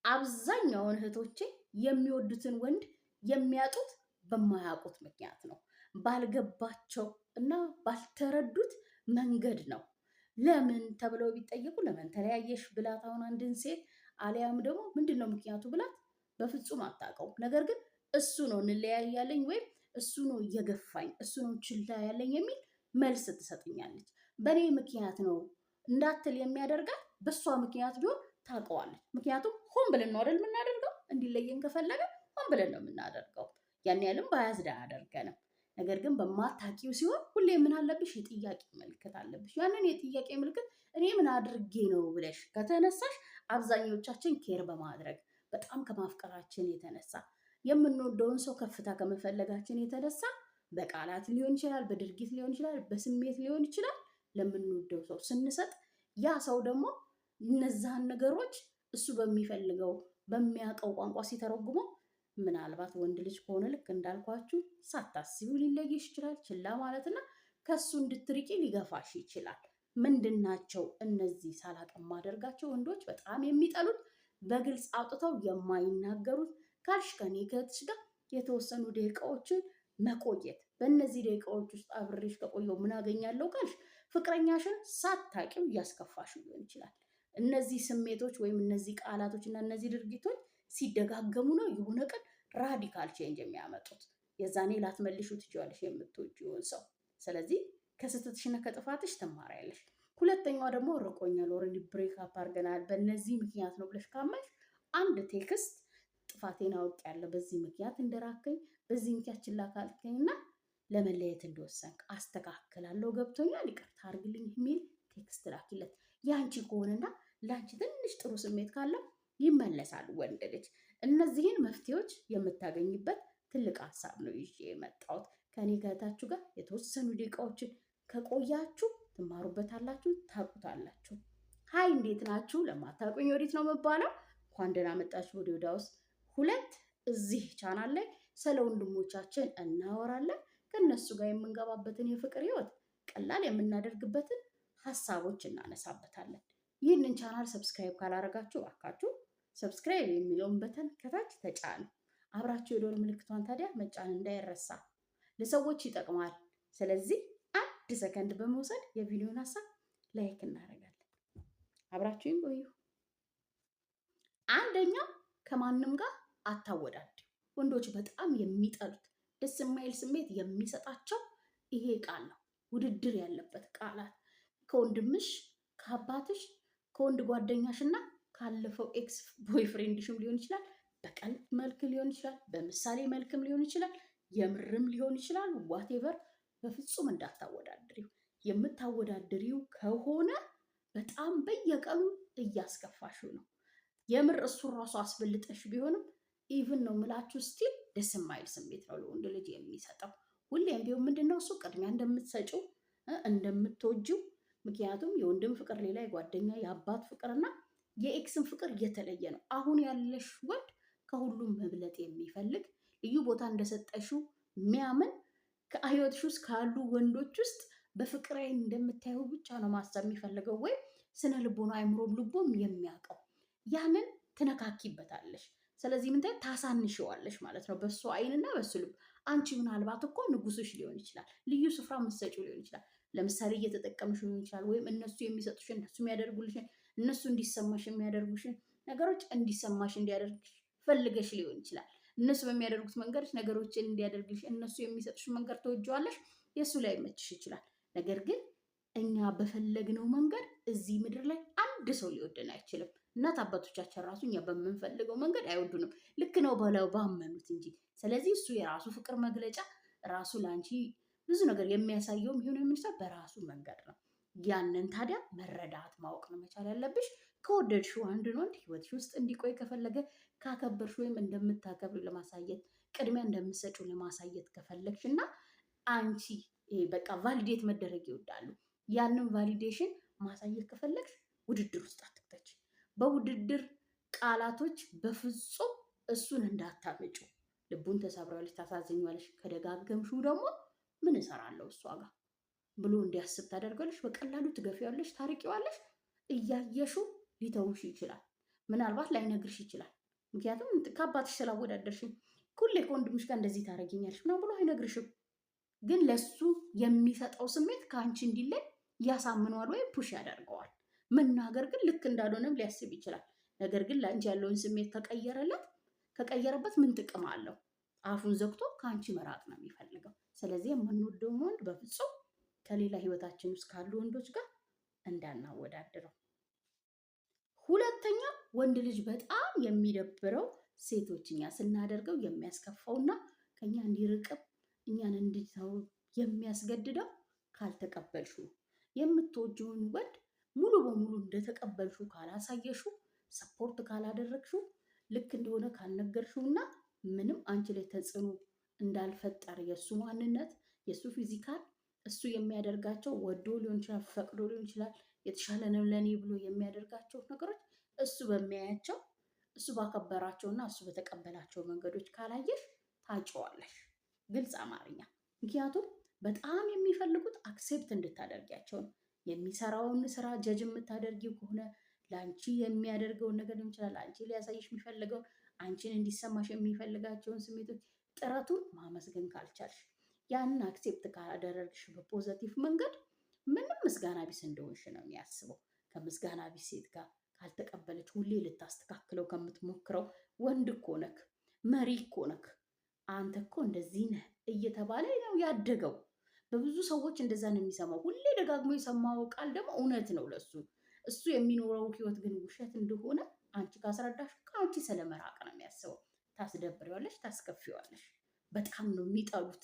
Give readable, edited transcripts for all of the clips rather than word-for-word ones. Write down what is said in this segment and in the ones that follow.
አብዛኛውን እህቶቼ የሚወዱትን ወንድ የሚያጡት በማያውቁት ምክንያት ነው። ባልገባቸው እና ባልተረዱት መንገድ ነው። ለምን ተብለው ቢጠየቁ ለምን ተለያየሽ ብላት አሁን አንድን ሴት አሊያም ደግሞ ምንድነው ምክንያቱ ብላት በፍጹም አታውቀውም። ነገር ግን እሱ ነው እንለያያለኝ ወይም እሱ ነው እየገፋኝ፣ እሱ ነው ችላ ያለኝ የሚል መልስ ትሰጥኛለች። በእኔ ምክንያት ነው እንዳትል የሚያደርጋት በእሷ ምክንያት ቢሆን ታውቀዋለች። ምክንያቱም ሆን ብለን ነው አይደል የምናደርገው? እንዲለየን ከፈለገ ሆን ብለን ነው የምናደርገው። ያን ያህልም ባያዝዳ አያደርገንም። ነገር ግን በማታውቂው ሲሆን ሁሌ ምን አለብሽ? የጥያቄ ምልክት አለብሽ። ያንን የጥያቄ ምልክት እኔ ምን አድርጌ ነው ብለሽ ከተነሳሽ አብዛኞቻችን ኬር በማድረግ በጣም ከማፍቀራችን የተነሳ የምንወደውን ሰው ከፍታ ከመፈለጋችን የተነሳ በቃላት ሊሆን ይችላል፣ በድርጊት ሊሆን ይችላል፣ በስሜት ሊሆን ይችላል ለምንወደው ሰው ስንሰጥ ያ ሰው ደግሞ እነዛን ነገሮች እሱ በሚፈልገው በሚያውቀው ቋንቋ ሲተረጉመው ምናልባት ወንድ ልጅ ከሆነ ልክ እንዳልኳችሁ ሳታስቢው ሊለይሽ ይችላል። ችላ ማለትና ከሱ እንድትርቂ ሊገፋሽ ይችላል። ምንድናቸው እነዚህ ሳላቅ የማደርጋቸው ወንዶች በጣም የሚጠሉት በግልጽ አውጥተው የማይናገሩት ካልሽ ከኔ ከእህትሽ ጋር የተወሰኑ ደቂቃዎችን መቆየት። በእነዚህ ደቂቃዎች ውስጥ አብሬሽ ከቆየው ምን አገኛለሁ ካልሽ ፍቅረኛሽን ሳታቂው እያስከፋሽ ሊሆን ይችላል። እነዚህ ስሜቶች ወይም እነዚህ ቃላቶች እና እነዚህ ድርጊቶች ሲደጋገሙ ነው የሆነ ቀን ራዲካል ቼንጅ የሚያመጡት። የዛኔ ላትመልሹ ትችያለሽ የምትወጂውን ሰው። ስለዚህ ከስህተትሽና ከጥፋትሽ ትማሪያለሽ። ሁለተኛዋ ደግሞ ርቆኛል፣ ኦልሬዲ ብሬክ አፕ አድርገናል፣ በእነዚህ ምክንያት ነው ብለሽ ካመንሽ አንድ ቴክስት ጥፋቴን አውቄያለሁ፣ በዚህ ምክንያት እንደራከኝ፣ በዚህ ምክንያት ችላ ካልከኝና ለመለየት እንደወሰንክ አስተካክላለሁ፣ ገብቶኛል፣ ይቅርታ አድርግልኝ የሚል ቴክስት ላኪለት። ያንቺ ከሆነና ለአንቺ ትንሽ ጥሩ ስሜት ካለው ይመለሳል ወንድ ልጅ። እነዚህን መፍትሄዎች የምታገኝበት ትልቅ ሀሳብ ነው ይዤ የመጣሁት። ከኔ ከእህታችሁ ጋር የተወሰኑ ደቂቃዎችን ከቆያችሁ ትማሩበታላችሁ፣ ታውቁታላችሁ። ሀይ እንዴት ናችሁ? ለማታውቁኝ ወዴት ነው የምባለው? እንኳን ደህና መጣችሁ ወደ ዮድ ሃውስ 2። እዚህ ቻናል ላይ ስለ ወንድሞቻችን እናወራለን። ከነሱ ጋር የምንገባበትን የፍቅር ህይወት ቀላል የምናደርግበትን ሀሳቦች እናነሳበታለን። ይህንን ቻናል ሰብስክራይብ ካላረጋችሁ እባካችሁ ሰብስክራይብ የሚለውን በተን ከታች ተጫኑ። አብራችሁ የደወል ምልክቷን ታዲያ መጫን እንዳይረሳ፣ ለሰዎች ይጠቅማል። ስለዚህ 1 ሰከንድ በመውሰድ የቪዲዮን ሀሳብ ላይክ እናደርጋለን። አብራችሁኝ ቆዩ። አንደኛው ከማንም ጋር አታወዳድሩ። ወንዶች በጣም የሚጠሉት ደስ የማይል ስሜት የሚሰጣቸው ይሄ ቃል ነው። ውድድር ያለበት ቃላት ከወንድምሽ፣ ከአባትሽ፣ ከወንድ ጓደኛሽ እና ካለፈው ኤክስ ቦይፍሬንድሽም ሊሆን ይችላል። በቀልድ መልክ ሊሆን ይችላል፣ በምሳሌ መልክም ሊሆን ይችላል፣ የምርም ሊሆን ይችላል። ዋቴቨር በፍጹም እንዳታወዳድሪው። የምታወዳድሪው ከሆነ በጣም በየቀኑ እያስከፋሽው ነው። የምር እሱን ራሱ አስበልጠሽ ቢሆንም ኢቭን ነው ምላችሁ ስቲል ደስ የማይል ስሜት ነው ለወንድ ልጅ የሚሰጠው። ሁሌም ቢሆን ምንድነው እሱ ቅድሚያ እንደምትሰጪው እንደምትወጂው። ምክንያቱም የወንድም ፍቅር ሌላ፣ የጓደኛ የአባት ፍቅርና የኤክስን ፍቅር እየተለየ ነው። አሁን ያለሽ ወንድ ከሁሉም መብለጥ የሚፈልግ ልዩ ቦታ እንደሰጠሽው የሚያምን ከህይወትሽ ውስጥ ካሉ ወንዶች ውስጥ በፍቅር ዓይን እንደምታየው ብቻ ነው ማሰብ የሚፈልገው፣ ወይም ስነ ልቦና አይምሮም ልቦም የሚያውቀው። ያንን ትነካኪበታለሽ። ስለዚህ ምን ታሳንሽዋለሽ ማለት ነው በሱ ዓይንና በሱ ልብ። አንቺ ምናልባት እኮ ንጉስሽ ሊሆን ይችላል፣ ልዩ ስፍራ የምትሰጪው ሊሆን ይችላል። ለምሳሌ እየተጠቀምሽ ሊሆን ይችላል፣ ወይም እነሱ የሚሰጡሽን እነሱ የሚያደርጉልሽን እነሱ እንዲሰማሽ የሚያደርጉሽን ነገሮች እንዲሰማሽ እንዲያደርግሽ ፈልገሽ ሊሆን ይችላል። እነሱ በሚያደርጉት መንገድ ነገሮችን እንዲያደርግሽ እነሱ የሚሰጡሽ መንገድ ተወጂዋለሽ፣ የእሱ ላይ መችሽ ይችላል። ነገር ግን እኛ በፈለግነው መንገድ እዚህ ምድር ላይ አንድ ሰው ሊወደን አይችልም። እናት አባቶቻችን ራሱ እኛ በምንፈልገው መንገድ አይወዱንም፣ ልክ ነው ብለው ባመኑት እንጂ። ስለዚህ እሱ የራሱ ፍቅር መግለጫ ራሱ ለአንቺ ብዙ ነገር የሚያሳየውም ይሁን የሚሰጥ በራሱ መንገድ ነው። ያንን ታዲያ መረዳት ማወቅ ነው መቻል ያለብሽ። ከወደድሽው አንድን ወንድ ህይወትሽ ውስጥ እንዲቆይ ከፈለገ ካከበርሽ ወይም እንደምታከብር ለማሳየት ቅድሚያ እንደምትሰጪው ለማሳየት ከፈለግሽ እና አንቺ በቃ ቫሊዴት መደረግ ይወዳሉ፣ ያንን ቫሊዴሽን ማሳየት ከፈለግሽ ውድድር ውስጥ አትክተች። በውድድር ቃላቶች በፍጹም እሱን እንዳታመጩ። ልቡን ተሰብራለች፣ ታሳዝኛለሽ። ከደጋገምሽው ደግሞ ምን እሰራለሁ እሷ ጋር ብሎ እንዲያስብ ታደርጋለሽ። በቀላሉ ትገፊዋለሽ፣ ታርቂዋለሽ። እያየሽው ሊተውሽ ይችላል፣ ምናልባት ላይነግርሽ ይችላል። ምክንያቱም ከአባትሽ ስላወዳደርሽኝ ሁሌ ከወንድምሽ ጋር እንደዚህ ታደርጊኛለሽ ምናምን ብሎ አይነግርሽም። ግን ለሱ የሚሰጠው ስሜት ከአንቺ እንዲለይ ያሳምነዋል ወይም ፑሽ ያደርገዋል። መናገር ግን ልክ እንዳልሆነም ሊያስብ ይችላል። ነገር ግን ለአንቺ ያለውን ስሜት ከቀየረበት ምን ጥቅም አለው? አፉን ዘግቶ ከአንቺ መራቅ ነው የሚፈልገው። ስለዚህ የምንወደውን ወንድ በፍጹም ከሌላ ህይወታችን ውስጥ ካሉ ወንዶች ጋር እንዳናወዳድረው። ሁለተኛ ወንድ ልጅ በጣም የሚደብረው ሴቶች እኛ ስናደርገው የሚያስከፋውና ከኛ እንዲርቅም እኛን እንዲተው የሚያስገድደው ካልተቀበልሹ፣ የምትወጂውን ወንድ ሙሉ በሙሉ እንደተቀበልሹ ካላሳየሹ፣ ሰፖርት ካላደረግሹ፣ ልክ እንደሆነ ካልነገርሽው እና ምንም አንቺ ላይ ተጽዕኖ እንዳልፈጠረ የእሱ ማንነት የእሱ ፊዚካል እሱ የሚያደርጋቸው ወዶ ሊሆን ይችላል፣ ፈቅዶ ሊሆን ይችላል፣ የተሻለ ነው ለኔ ብሎ የሚያደርጋቸው ነገሮች እሱ በሚያያቸው እሱ ባከበራቸውና እሱ በተቀበላቸው መንገዶች ካላየሽ ታጭዋለሽ። ግልጽ አማርኛ። ምክንያቱም በጣም የሚፈልጉት አክሴፕት እንድታደርጊያቸው ነው። የሚሰራውን ስራ ጀጅ የምታደርጊው ከሆነ ለአንቺ የሚያደርገውን ነገር ሊሆን ይችላል፣ አንቺ ሊያሳይሽ የሚፈልገውን አንቺን እንዲሰማሽ የሚፈልጋቸውን ስሜቶች ጥረቱን ማመስገን ካልቻልሽ፣ ያንን አክሴፕት ካላደረግሽ በፖዘቲቭ መንገድ ምንም ምስጋና ቢስ እንደሆንሽ ነው የሚያስበው። ከምስጋና ቢስ ሴት ጋር ካልተቀበለች ሁሌ ልታስተካክለው ከምትሞክረው ወንድ እኮ ነክ፣ መሪ እኮ ነክ፣ አንተ እኮ እንደዚህ ነህ እየተባለ ነው ያደገው። በብዙ ሰዎች እንደዛ ነው የሚሰማው። ሁሌ ደጋግሞ የሰማው ቃል ደግሞ እውነት ነው ለሱ። እሱ የሚኖረው ህይወት ግን ውሸት እንደሆነ አንቺ ካስረዳሽ ከአንቺ ስለመራቅ ነው የሚያስበው። ታስደብሪዋለሽ፣ ታስከፊዋለሽ። በጣም ነው የሚጠሉት።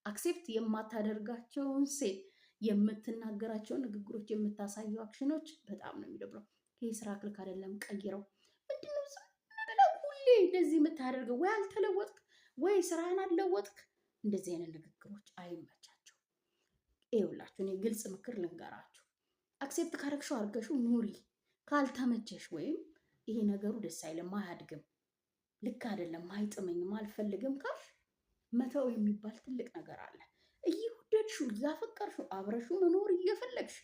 አክሴፕት የማታደርጋቸውን ሴት የምትናገራቸውን ንግግሮች፣ የምታሳየው አክሽኖች በጣም ነው የሚደብረው። ይህ ስራ ክልክ አይደለም፣ ቀይረው። ምንድነው ዝም ብለው ሁሌ እንደዚህ የምታደርገው? ወይ አልተለወጥክ ወይ ስራህን አልለወጥክ። እንደዚህ አይነት ንግግሮች አይመቻቸው። ይኸውላችሁ እኔ ግልጽ ምክር ልንገራችሁ። አክሴፕት ካረግሽው አድርገሽው ኑሪ። ካልተመቸሽ ወይም ይሄ ነገሩ ደስ አይልም፣ አያድግም፣ ልክ አይደለም፣ አይጥመኝም፣ አልፈልግም ካልሽ መተው የሚባል ትልቅ ነገር አለ። እየወደድሽው እያፈቀርሽው አብረሽው መኖር እየፈለግሽ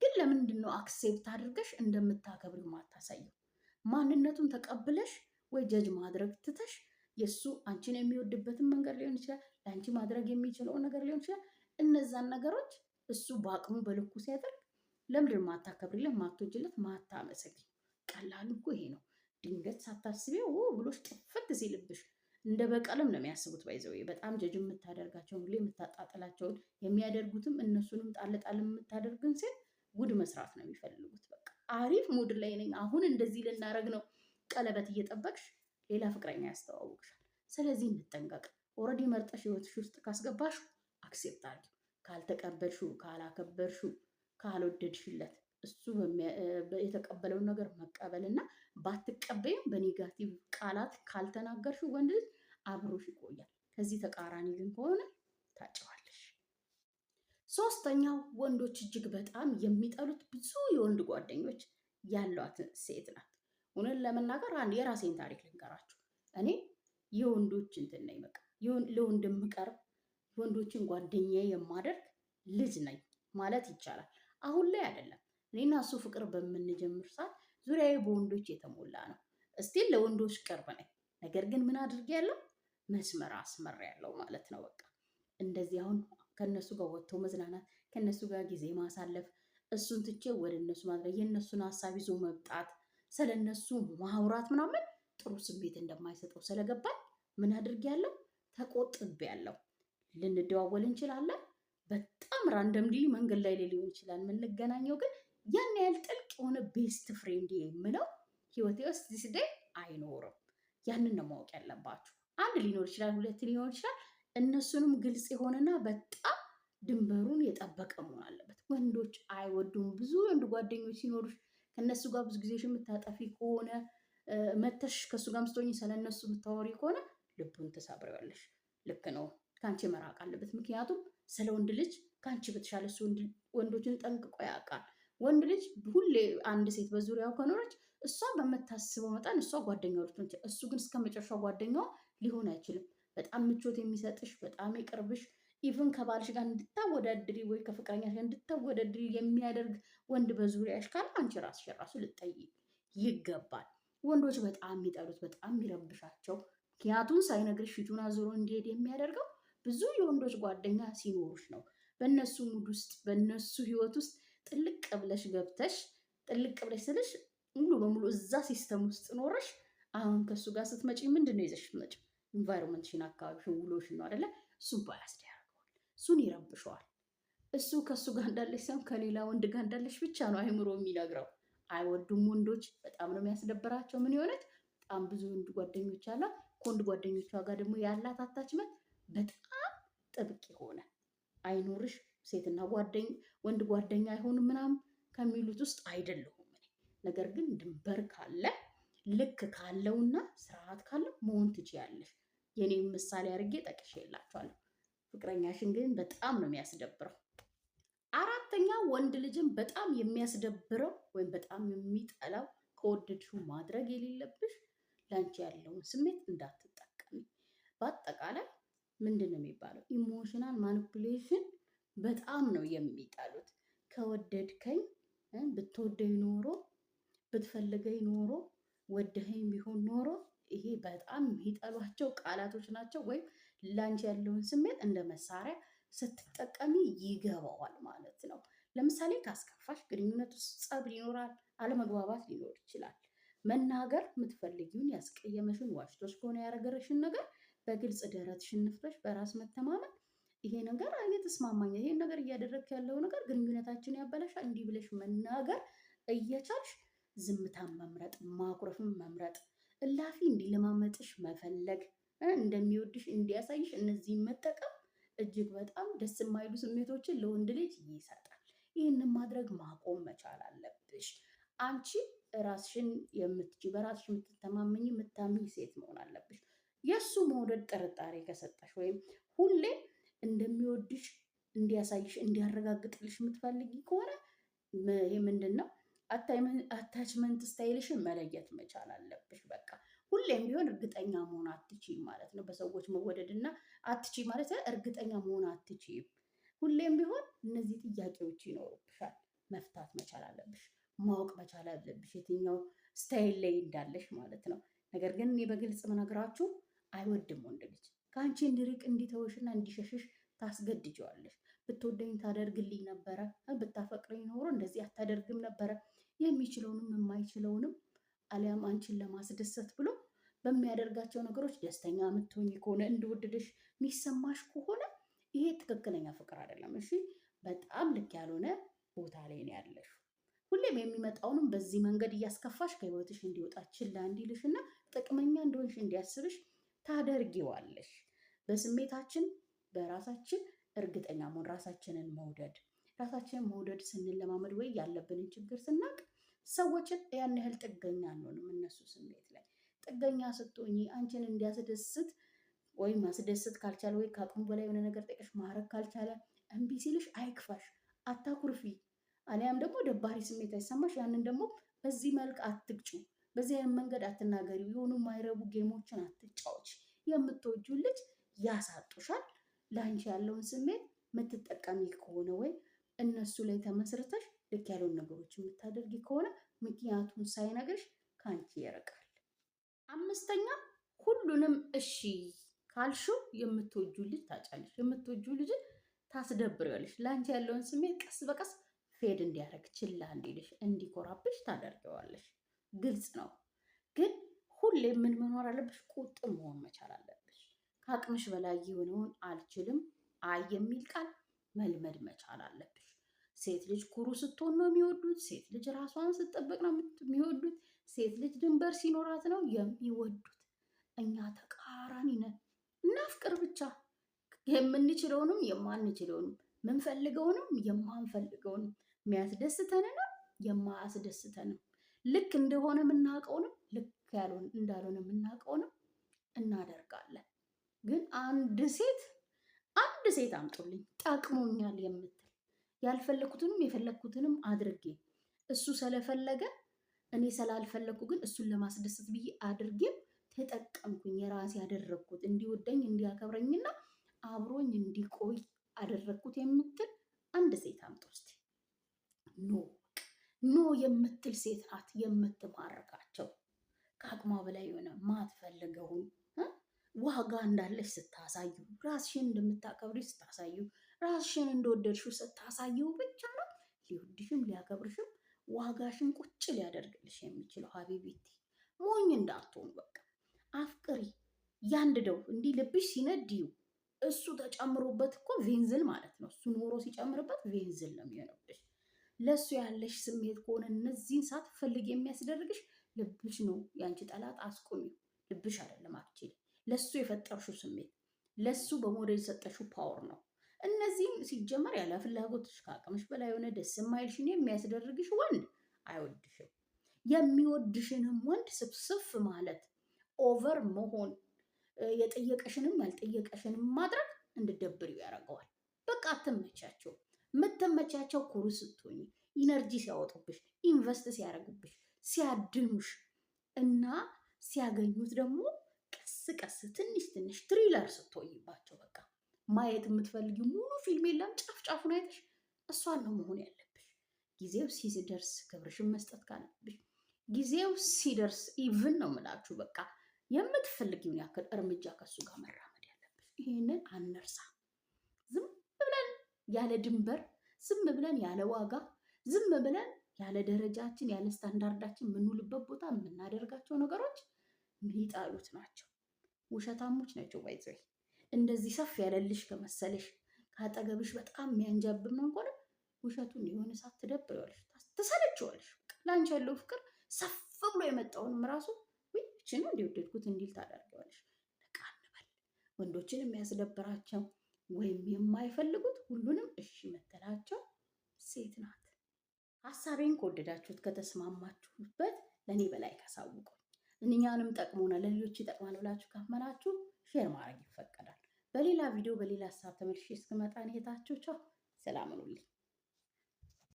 ግን ለምንድን ነው አክሴፕት አድርገሽ እንደምታከብሪው ማታሳየው? ማንነቱን ተቀብለሽ ወይ ጀጅ ማድረግ ትተሽ የእሱ አንቺን የሚወድበትን መንገድ ሊሆን ይችላል፣ ለአንቺ ማድረግ የሚችለውን ነገር ሊሆን ይችላል። እነዛን ነገሮች እሱ በአቅሙ በልኩ ሲያደርግ ለምንድን ማታከብሪለት፣ ማትወጂለት፣ ማታመሰግኝ? ቀላሉ እኮ ይሄ ነው። ድንገት ሳታስቢው ብሎሽ ጥፍት ሲልብሽ እንደ በቀልም ነው የሚያስቡት። ባይዘው በጣም ጀጅ የምታደርጋቸውን ሁሌ የምታጣጥላቸውን የሚያደርጉትም እነሱንም ጣል ጣል የምታደርግን ሴት ጉድ መስራት ነው የሚፈልጉት። በቃ አሪፍ ሙድ ላይ ነኝ፣ አሁን እንደዚህ ልናረግ ነው፣ ቀለበት እየጠበቅሽ ሌላ ፍቅረኛ ያስተዋውቅሻል። ስለዚህ እንጠንቀቅ። ኦልሬዲ መርጠሽ ህይወትሽ ውስጥ ካስገባሽ አክሴፕት አድርጊ። ካልተቀበልሽው፣ ካላከበርሽው፣ ካልወደድሽለት እሱ የተቀበለውን ነገር መቀበል እና ባትቀበይም በኔጋቲቭ ቃላት ካልተናገርሽው ወንድ ልጅ አብሮሽ ይቆያል። ከዚህ ተቃራኒ ግን ከሆነ ታጭዋለሽ። ሶስተኛው ወንዶች እጅግ በጣም የሚጠሉት ብዙ የወንድ ጓደኞች ያሏት ሴት ናት። እውነት ለመናገር አንድ የራሴን ታሪክ ልንገራችሁ። እኔ የወንዶች እንትን ነኝ፣ በቃ ለወንድ የምቀርብ ወንዶችን ጓደኛ የማደርግ ልጅ ነኝ ማለት ይቻላል። አሁን ላይ አይደለም። እኔና እሱ ፍቅር በምንጀምር ሰዓት ዙሪያዬ በወንዶች የተሞላ ነው። እስቲል ለወንዶች ቅርብ ነኝ። ነገር ግን ምን አድርጌያለሁ? መስመር አስመሬያለሁ ማለት ነው። በቃ እንደዚህ አሁን ከነሱ ጋር ወጥቶ መዝናናት፣ ከነሱ ጋር ጊዜ ማሳለፍ፣ እሱን ትቼ ወደ እነሱ ማድረግ፣ የእነሱን ሀሳብ ይዞ መምጣት፣ ስለነሱ ማውራት ምናምን ጥሩ ስሜት እንደማይሰጠው ስለገባኝ ምን አድርጌያለሁ? ተቆጥቤያለሁ። ልንደዋወል እንችላለን። በጣም ራንደምሊ መንገድ ላይ ሊሆን ይችላል የምንገናኘው፣ ግን ያን ያህል ጥልቅ የሆነ ቤስት ፍሬንድ የምለው ህይወቴ ውስጥ ዚስደይ አይኖርም። ያንን ነው ማወቅ ያለባችሁ። አንድ ሊኖር ይችላል፣ ሁለት ሊኖር ይችላል። እነሱንም ግልጽ የሆነና በጣም ድንበሩን የጠበቀ መሆን አለበት። ወንዶች አይወዱም። ብዙ ወንድ ጓደኞች ሲኖሩሽ ከነሱ ጋር ብዙ ጊዜሽ የምታጠፊ ከሆነ መተሽ ከእሱ ጋር ምስትሆኝ ስለነሱ የምታወሪ ከሆነ ልቡን ትሰብሪዋለሽ። ልክ ነው፣ ከአንቺ መራቅ አለበት። ምክንያቱም ስለ ወንድ ልጅ ከአንቺ በተሻለ እሱ ወንዶችን ጠንቅቆ ያውቃል። ወንድ ልጅ ሁሌ አንድ ሴት በዙሪያው ከኖረች እሷ በምታስበው መጠን እሷ ጓደኛው ልትሆን ትችላለች። እሱ ግን እስከ መጨረሻው ጓደኛዋ ሊሆን አይችልም። በጣም ምቾት የሚሰጥሽ፣ በጣም የቅርብሽ፣ ኢቭን ከባልሽ ጋር እንድታወዳድሪ ወይ ከፍቅረኛሽ ጋር እንድታወዳድሪ የሚያደርግ ወንድ በዙሪያሽ ካለ አንቺ ራስሽ ራሱ ልትጠይቅ ይገባል። ወንዶች በጣም የሚጠሉት በጣም የሚረብሻቸው ምክንያቱም ሳይነግርሽ ፊቱን አዙሮ እንዲሄድ የሚያደርገው ብዙ የወንዶች ጓደኛ ሲኖሩሽ ነው። በእነሱ ሙድ ውስጥ በእነሱ ህይወት ውስጥ ጥልቅ ብለሽ ገብተሽ ጥልቅ ብለሽ ስልሽ ሙሉ በሙሉ እዛ ሲስተም ውስጥ ኖረሽ አሁን ከእሱ ጋር ስትመጪ ምንድን ነው ይዘሽ ስትመጪ ኢንቫይሮንመንትሽን አካባቢሽን ውሎሽን ነው አይደለ? እሱን ባያስድ ያደርገዋል። እሱን ይረብሸዋል። እሱ ከእሱ ጋር እንዳለሽ ሳይሆን ከሌላ ወንድ ጋር እንዳለሽ ብቻ ነው አይምሮ የሚነግረው። አይወዱም ወንዶች። በጣም ነው የሚያስደብራቸው። ምን የሆነች በጣም ብዙ ወንድ ጓደኞች አላት። ከወንድ ጓደኞቿ ጋር ደግሞ ያላት አታችመንት በጣም ጥብቅ የሆነ አይኖርሽ። ሴትና ወንድ ጓደኛ አይሆንም ምናምን ከሚሉት ውስጥ አይደለሁም እኔ። ነገር ግን ድንበር ካለ ልክ ካለውና ስርዓት ካለው መሆን ትችያለሽ። የኔም ምሳሌ አድርጌ ጠቅሼላችኋለሁ። ፍቅረኛሽን ግን በጣም ነው የሚያስደብረው። አራተኛ ወንድ ልጅን በጣም የሚያስደብረው ወይም በጣም የሚጠላው ከወደድሽው ማድረግ የሌለብሽ ለአንቺ ያለውን ስሜት እንዳትጠቀሚ። በአጠቃላይ ምንድን ነው የሚባለው? ኢሞሽናል ማኒፑሌሽን በጣም ነው የሚጠሉት። ከወደድከኝ ብትወደኝ ኖሮ ብትፈልገኝ ኖሮ ወደኸኝ ቢሆን ኖሮ ይሄ በጣም የሚጠሏቸው ቃላቶች ናቸው። ወይም ላንቺ ያለውን ስሜት እንደ መሳሪያ ስትጠቀሚ ይገባዋል ማለት ነው። ለምሳሌ ካስከፋሽ ግንኙነት ውስጥ ጸብ ይኖራል፣ አለመግባባት ሊኖር ይችላል። መናገር የምትፈልጊውን ያስቀየመሽን፣ ዋሽቶሽ ከሆነ ያረገረሽን ነገር በግልጽ ደረትሽን ነፍተሽ በራስ መተማመን ይሄ ነገር እየተስማማኝ ይሄን ነገር እያደረግክ ያለው ነገር ግንኙነታችን ያበላሻል እንዲህ ብለሽ መናገር እየቻልሽ ዝምታን መምረጥ፣ ማኩረፍን መምረጥ፣ እላፊ እንዲለማመጥሽ መፈለግ፣ እንደሚወድሽ እንዲያሳይሽ እነዚህን መጠቀም እጅግ በጣም ደስ የማይሉ ስሜቶችን ለወንድ ልጅ ይሰጣል። ይህንን ማድረግ ማቆም መቻል አለብሽ። አንቺ ራስሽን የምትችይ በራስሽ የምትተማመኝ የምታምኝ ሴት መሆን አለብሽ። የእሱ መውደድ ጥርጣሬ ከሰጠሽ ወይም ሁሌ እንደሚወድሽ እንዲያሳይሽ እንዲያረጋግጥልሽ የምትፈልጊ ከሆነ ይህ ምንድን ነው? አታችመንት ስታይልሽን መለየት መቻል አለብሽ። በቃ ሁሌም ቢሆን እርግጠኛ መሆን አትችይም ማለት ነው። በሰዎች መወደድና አትችይ ማለት እርግጠኛ መሆን አትችይም። ሁሌም ቢሆን እነዚህ ጥያቄዎች ይኖሩብሻል። መፍታት መቻል አለብሽ። ማወቅ መቻል አለብሽ የትኛው ስታይል ላይ እንዳለሽ ማለት ነው። ነገር ግን እኔ በግልጽ መነግራችሁ አይወድም ወንድ ልጅ ከአንቺ እንዲርቅ እንዲተወሽና እንዲሸሽሽ ታስገድጀዋለሽ። ብትወደኝ ታደርግልኝ ነበረ፣ ብታፈቅረኝ ኖሮ እንደዚህ አታደርግም ነበረ። የሚችለውንም የማይችለውንም አሊያም አንቺን ለማስደሰት ብሎ በሚያደርጋቸው ነገሮች ደስተኛ የምትሆኝ ከሆነ እንደወደደሽ የሚሰማሽ ከሆነ ይሄ ትክክለኛ ፍቅር አይደለም። እሺ፣ በጣም ልክ ያልሆነ ቦታ ላይ ነው ያለሽ። ሁሌም የሚመጣውንም በዚህ መንገድ እያስከፋሽ ከህይወትሽ እንዲወጣ ችላ እንዲልሽና ጥቅመኛ እንደሆንሽ እንዲያስብሽ ታደርጊዋለሽ። በስሜታችን በራሳችን እርግጠኛ መሆን፣ ራሳችንን መውደድ ስንለማመድ ወይ ያለብንን ችግር ስናቅ ሰዎችን ያን ያህል ጥገኛ አንሆንም። እነሱ ስሜት ላይ ጥገኛ ስትሆኚ አንቺን እንዲያስደስት ወይም ማስደሰት ካልቻለ ወይ ከአቅሙ በላይ የሆነ ነገር ጠቅሽ ማድረግ ካልቻለ እምቢ ሲልሽ አይክፋሽ፣ አታኩርፊ። አሊያም ደግሞ ደባሪ ስሜት አይሰማሽ። ያንን ደግሞ በዚህ መልክ አትግጩ፣ በዚህ አይነት መንገድ አትናገሪ፣ የሆኑ የማይረቡ ጌሞችን አትጫዎች። የምትወጂው ልጅ ያሳጡሻል። ለአንቺ ያለውን ስሜት የምትጠቀሚ ከሆነ ወይ እነሱ ላይ ተመስርተሽ ልክ ያለውን ነገሮች የምታደርጊ ከሆነ ምክንያቱን ሳይነግርሽ ከአንቺ ይርቃል። አምስተኛ ሁሉንም እሺ ካልሽው የምትወጂው ልጅ ታጫለሽ። የምትወጂው ልጅ ታስደብሪዋለሽ። ለአንቺ ያለውን ስሜት ቀስ በቀስ ፌድ እንዲያደርግ ችላ እንዲልሽ እንዲኮራብሽ ታደርገዋለሽ። ግልጽ ነው። ግን ሁሌም ምን መኖር አለብሽ? ቁጥብ መሆን መቻል አለብሽ። ከአቅምሽ በላይ የሆነውን አልችልም አይ የሚል ቃል መልመድ መቻል አለብሽ። ሴት ልጅ ኩሩ ስትሆን ነው የሚወዱት። ሴት ልጅ ራሷን ስትጠብቅ ነው የሚወዱት። ሴት ልጅ ድንበር ሲኖራት ነው የሚወዱት። እኛ ተቃራኒ ነን። እናፍቅር ብቻ። የምንችለውንም የማንችለውንም፣ የምንፈልገውንም የማንፈልገውንም፣ የሚያስደስተንንም የማያስደስተንም፣ ልክ እንደሆነ የምናውቀውንም ልክ እንዳልሆነ የምናውቀውንም እናደርጋለን። ግን አንድ ሴት አምጡልኝ ጠቅሞኛል የምትል ያልፈለኩትንም የፈለኩትንም አድርጌ እሱ ስለፈለገ እኔ ስላልፈለኩ ግን እሱን ለማስደሰት ብዬ አድርጌም ተጠቀምኩኝ፣ የራሴ ያደረግኩት እንዲወደኝ እንዲያከብረኝና አብሮኝ እንዲቆይ አደረግኩት የምትል አንድ ሴት አምጡ እስቲ። ኖ የምትል ሴት ናት የምትማርካቸው። ከአቅሟ በላይ የሆነ ማትፈልገውን ዋጋ እንዳለሽ ስታሳዩ፣ ራስሽን እንደምታከብሪ ስታሳዩ፣ ራስሽን እንደወደድሽው ስታሳዩ ብቻ ነው ሊወድሽም ሊያከብርሽም ዋጋሽን ቁጭ ሊያደርግልሽ የሚችለው። ሀቢቢቲ ሞኝ እንዳትሆኑ በቃ አፍቅሪ። ያንድደው እንዲህ ልብሽ ሲነድዩ እሱ ተጨምሮበት እኮ ቬንዝል ማለት ነው። እሱ ኖሮ ሲጨምርበት ቬንዝል ነው የሚሆነብሽ። ለእሱ ያለሽ ስሜት ከሆነ እነዚህን ሳትፈልግ የሚያስደርግሽ ልብሽ ነው። ያንቺ ጠላት አስቆሚው፣ ልብሽ አይደለም። አክቹዋሊ ለሱ የፈጠርሽው ስሜት፣ ለሱ በሞዴል የሰጠሽው ፓወር ነው። እነዚህም ሲጀመር ያለ ፍላጎትሽ ከአቅምሽ በላይ የሆነ ደስ የማይልሽን የሚያስደርግሽ ወንድ አይወድሽም። የሚወድሽንም ወንድ ስፍስፍ ማለት ኦቨር መሆን የጠየቀሽንም ያልጠየቀሽንም ማድረግ እንድደብሪው ያደርገዋል። በቃ አትመቻቸው። የምትመቻቸው ኩሩ ስትሆኝ፣ ኢነርጂ ሲያወጡብሽ፣ ኢንቨስት ሲያደርጉብሽ፣ ሲያድኑሽ እና ሲያገኙት ደግሞ ቀስ ቀስ ትንሽ ትንሽ ትሪለር ስትሆኝባቸው በቃ ማየት የምትፈልጊው ሙሉ ፊልም የለም ጫፍ ጫፉን አይተሽ እሷን ነው መሆን ያለብሽ። ጊዜው ሲደርስ ክብርሽን መስጠት ካለብሽ ጊዜው ሲደርስ ኢቭን ነው የምላችሁ በቃ የምትፈልጊውን ያክል እርምጃ ከሱ ጋር መራመድ ያለብሽ። ይህንን አንርሳ። ዝም ብለን ያለ ድንበር፣ ዝም ብለን ያለ ዋጋ፣ ዝም ብለን ያለ ደረጃችን ያለ ስታንዳርዳችን የምንውልበት ቦታ የምናደርጋቸው ነገሮች የሚጣሉት ናቸው። ውሸታሞች ናቸው። ባይዘይ እንደዚህ ሰፍ ያለልሽ ከመሰለሽ ከአጠገብሽ በጣም የሚያንጃብብ ነው እንኳን ውሸቱን የሆነ ሰዓት ትደብሪዋለሽ፣ ትሰለችዋለሽ። ለአንቺ ያለው ፍቅር ሰፍ ብሎ የመጣውንም ራሱ ይህችን ነው እንዲወደድኩት እንዲል ታደርገዋለሽ። ነቃ እንበል። ወንዶችን የሚያስደብራቸው ወይም የማይፈልጉት ሁሉንም እሺ መተላቸው ሴት ናት። ሀሳቤን ከወደዳችሁት ከተስማማችሁበት ለእኔ በላይ ካሳውቁ እኛንም ጠቅሞናል ለሌሎች ይጠቅማል ብላችሁ ካመናችሁ ሼር ማድረግ ይፈቀዳል። በሌላ ቪዲዮ በሌላ ሀሳብ ተመልሼ እስክመጣ እህታችሁ ቻው፣ ሰላም ሁኑልኝ።